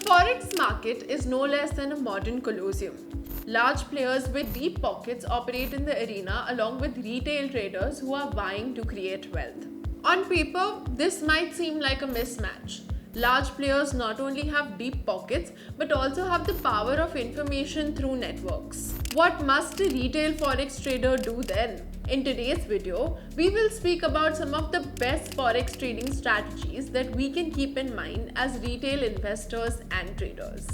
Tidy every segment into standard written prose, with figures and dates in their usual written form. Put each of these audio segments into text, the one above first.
Forex market is no less than a modern colosseum. Large players with deep pockets operate in the arena along with retail traders who are vying to create wealth. On paper, this might seem like a mismatch. Large players not only have deep pockets but also have the power of information through networks. What must a retail forex trader do then? In today's video, we will speak about some of the best forex trading strategies that we can keep in mind as retail investors and traders.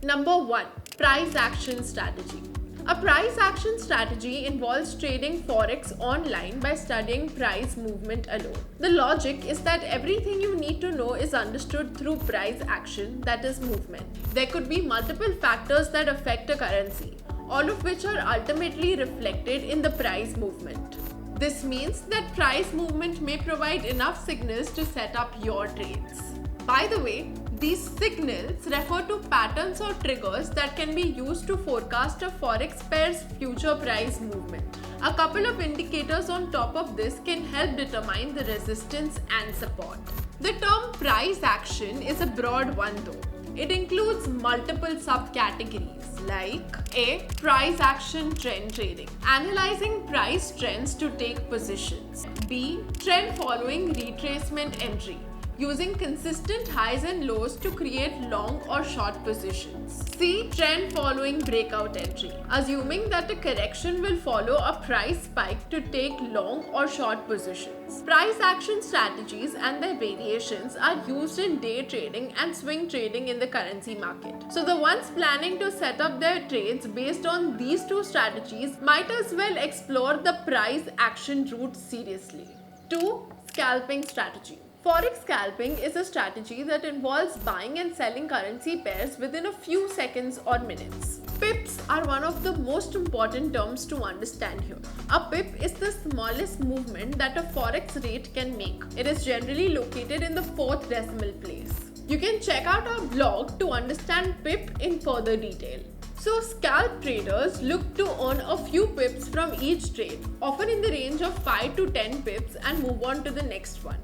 Number 1. Price action strategy. A price action strategy involves trading forex online by studying price movement alone. The logic is that everything you need to know is understood through price action, that is movement. There could be multiple factors that affect a currency, all of which are ultimately reflected in the price movement. This means that price movement may provide enough signals to set up your trades. By the way, these signals refer to patterns or triggers that can be used to forecast a forex pair's future price movement. A couple of indicators on top of this can help determine the resistance and support. The term price action is a broad one though. It includes multiple subcategories like A. Price action trend trading, analyzing price trends to take positions. B. Trend following retracement entry, using consistent highs and lows to create long or short positions. C. Trend following breakout entry, assuming that a correction will follow a price spike to take long or short positions. Price action strategies and their variations are used in day trading and swing trading in the currency market. So the ones planning to set up their trades based on these two strategies might as well explore the price action route seriously. 2. Scalping strategy. Forex scalping is a strategy that involves buying and selling currency pairs within a few seconds or minutes. Pips are one of the most important terms to understand here. A pip is the smallest movement that a forex rate can make. It is generally located in the 4th decimal place. You can check out our blog to understand pip in further detail. So scalp traders look to earn a few pips from each trade, often in the range of 5 to 10 pips, and move on to the next one.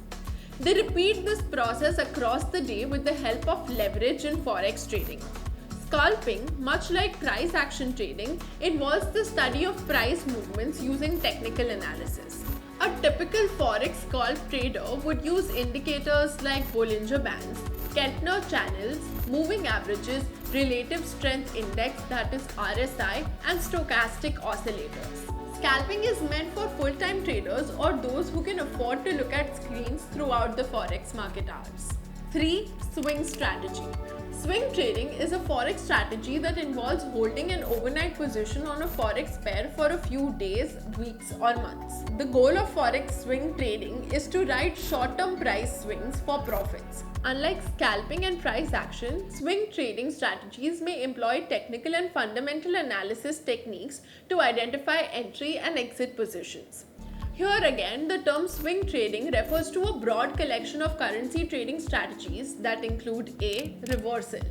They repeat this process across the day with the help of leverage in forex trading. Scalping, much like price action trading, involves the study of price movements using technical analysis. A typical forex scalp trader would use indicators like Bollinger Bands, Keltner channels, moving averages, relative strength index, that is RSI, and stochastic oscillators. Scalping is meant for full-time traders or those who can afford to look at screens throughout the forex market hours. 3. Swing strategy. Swing trading is a forex strategy that involves holding an overnight position on a forex pair for a few days, weeks, or months. The goal of forex swing trading is to ride short-term price swings for profits. Unlike scalping and price action, swing trading strategies may employ technical and fundamental analysis techniques to identify entry and exit positions. Here again, the term swing trading refers to a broad collection of currency trading strategies that include A. Reversal,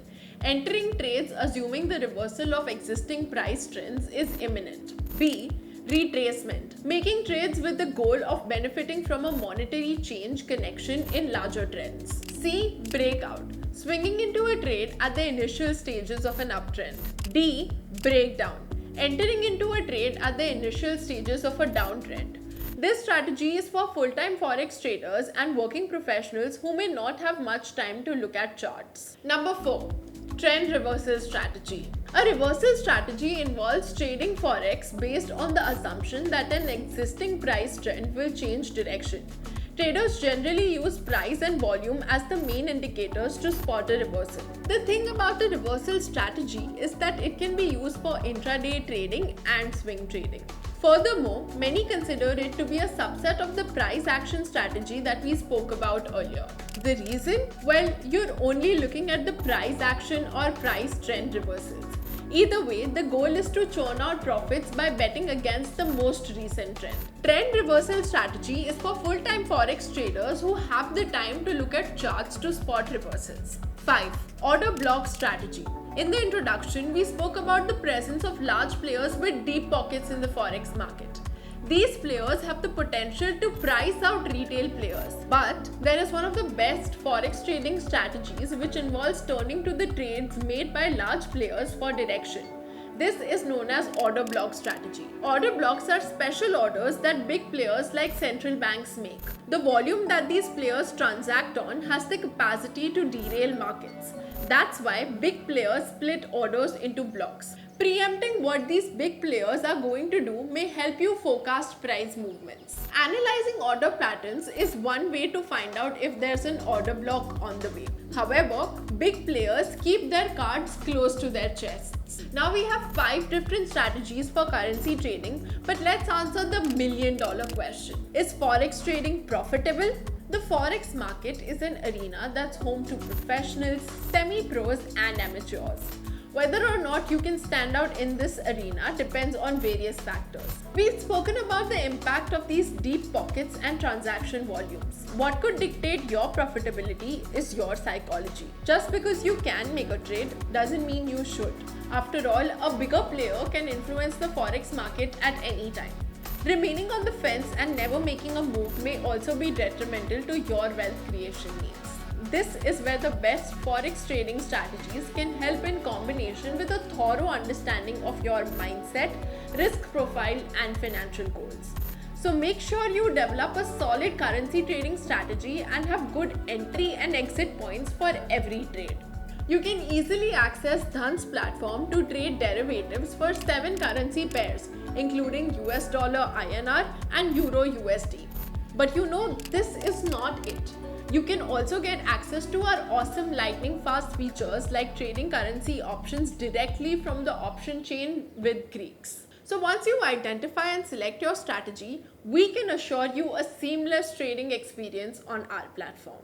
entering trades assuming the reversal of existing price trends is imminent. B. Retracement, making trades with the goal of benefiting from a monetary change connection in larger trends. C. Breakout, swinging into a trade at the initial stages of an uptrend. D. Breakdown, entering into a trade at the initial stages of a downtrend. This strategy is for full-time forex traders and working professionals who may not have much time to look at charts. Number 4. Trend reversal strategy. A reversal strategy involves trading forex based on the assumption that an existing price trend will change direction. Traders generally use price and volume as the main indicators to spot a reversal. The thing about a reversal strategy is that it can be used for intraday trading and swing trading. Furthermore, many consider it to be a subset of the price action strategy that we spoke about earlier. The reason? Well, you're only looking at the price action or price trend reversals. Either way, the goal is to churn out profits by betting against the most recent trend. Trend reversal strategy is for full-time forex traders who have the time to look at charts to spot reversals. 5. Order block strategy. In the introduction, we spoke about the presence of large players with deep pockets in the forex market. These players have the potential to price out retail players. But there is one of the best forex trading strategies which involves turning to the trades made by large players for direction. This is known as order block strategy. Order blocks are special orders that big players like central banks make. The volume that these players transact on has the capacity to derail markets. That's why big players split orders into blocks. Preempting what these big players are going to do may help you forecast price movements. Analyzing order patterns is one way to find out if there's an order block on the way. However, big players keep their cards close to their chests. Now we have 5 different strategies for currency trading, but let's answer the million-dollar question. Is forex trading profitable? The forex market is an arena that's home to professionals, semi-pros and amateurs. Whether or not you can stand out in this arena depends on various factors. We've spoken about the impact of these deep pockets and transaction volumes. What could dictate your profitability is your psychology. Just because you can make a trade doesn't mean you should. After all, a bigger player can influence the forex market at any time. Remaining on the fence and never making a move may also be detrimental to your wealth creation needs. This is where the best forex trading strategies can help in combination with a thorough understanding of your mindset, risk profile, and financial goals. So make sure you develop a solid currency trading strategy and have good entry and exit points for every trade. You can easily access Dhan's platform to trade derivatives for 7 currency pairs, including US dollar INR and Euro USD. But this is not it. You can also get access to our awesome lightning fast features like trading currency options directly from the option chain with Greeks. So once you identify and select your strategy, we can assure you a seamless trading experience on our platform.